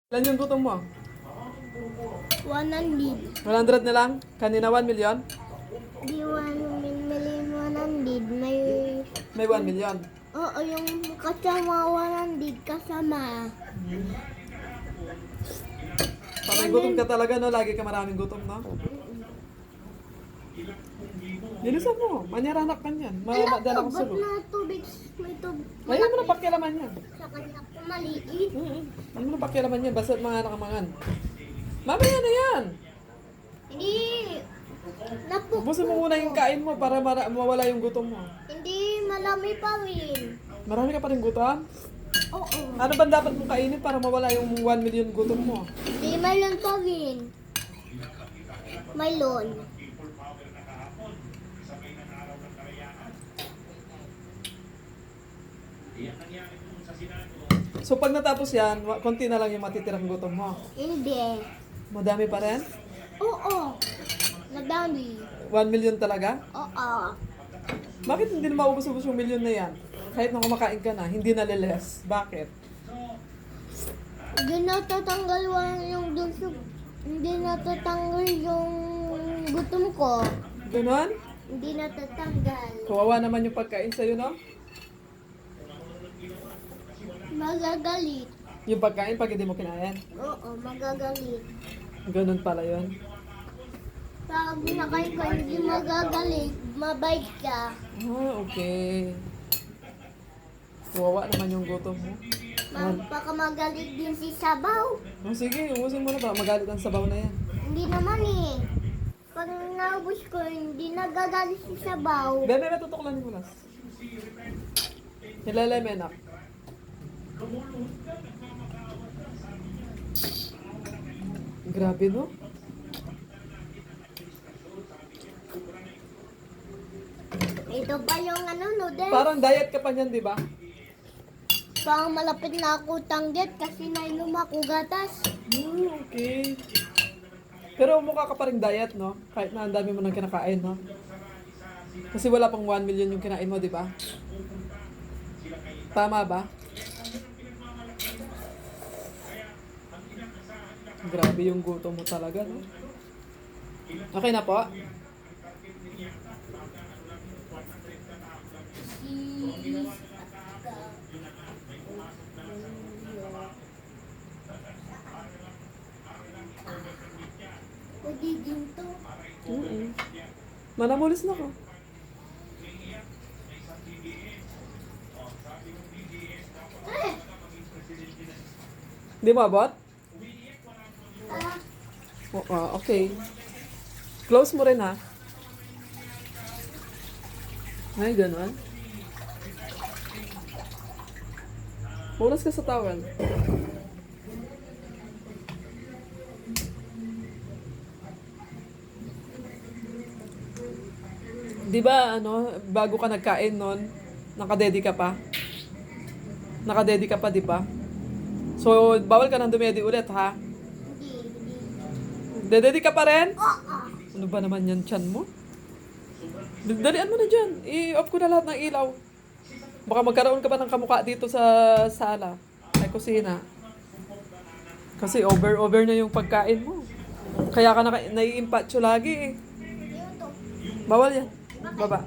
Ilan yung gutom mo? 100. 100 na lang? Kanina 1 million? Di 1 million 100. May 1 million. Oo, yung kasama 100 kasama. Parang gutom ka talaga, no? Lagi ka maraming gutom, no? Bilisan mo. Manyaranak ka niyan. Madala ko Ba't sulo. na tubig? May tubig. Ayaw mo na pakialaman yan. Sa kanya ko maliit. Ano mo na pakialaman yan? Basta mga nakamangan. Mamaya na yan. Hindi. Ubusin mo muna yung kain mo para mawala yung gutom mo. Hindi malami pa rin. Marami ka pa rin gutom? Oo. Ano ba dapat mong kainin para mawala yung 1 million gutom mo? Hindi melon pa rin. Melon. So pag natapos yan, konti na lang yung matitirang gutom mo. Hindi. Madami pa rin? Oo. Nadami. 1 million talaga? Oo. Bakit hindi na maubos-ubos yung million na yan? Kahit na kumakain ka na, hindi na liles. Bakit? Hindi natatanggal yung dulce. Hindi natatanggal yung gutom ko. Ganon? Hindi natatanggal. Kawawa naman yung pagkain sa'yo, no? Magagalit. Yung pagkain pag hindi mo kinain. Oo, magagalit. Ganon pala yun. Pag nakain ko hindi magagalit, mabait ka. Ah, okay. Kawawa naman yung gutom mo. Baka magalit din si Sabaw. Oh, sige, ubusin mo na ba? Magalit ang sabaw na yan. Hindi naman eh. Pag naubos ko, hindi nagagalit si Sabaw. Bebe, tutuklanin mo lang. Nilalay mo anak. Grabe, no? Ito pa yung noodles. Parang diet ka pa niyan, di ba? Parang malapit na ako tanggit kasi nainom ako gatas. Okay. Pero mukha ka pa rin diet, no? Kahit na ang dami mo nang kinakain, no? Kasi wala pang 1 million yung kinain mo, di ba? Tama ba? Grabe yung gutom mo talaga, no? Okay na po? Magiging to. Manamulis na ko. Di mo abot? Okay. Close mo rin ha. Ay, ganun. Punas ka sa towel. Di ba, bago ka nagkain nun, nakadedi ka pa? Nakadedi ka pa, di ba? So, bawal ka nang dumedi ulit, ha? Dededi ka pa rin? Ano ba naman yan, tiyan mo? Dalian mo na dyan. I-off ko na lahat ng ilaw. Baka magkaroon ka pa ng kamukha dito sa sala. Ay, kusina. Kasi over na yung pagkain mo. Kaya ka nai-impatcho lagi eh. Bawal yan. Baba.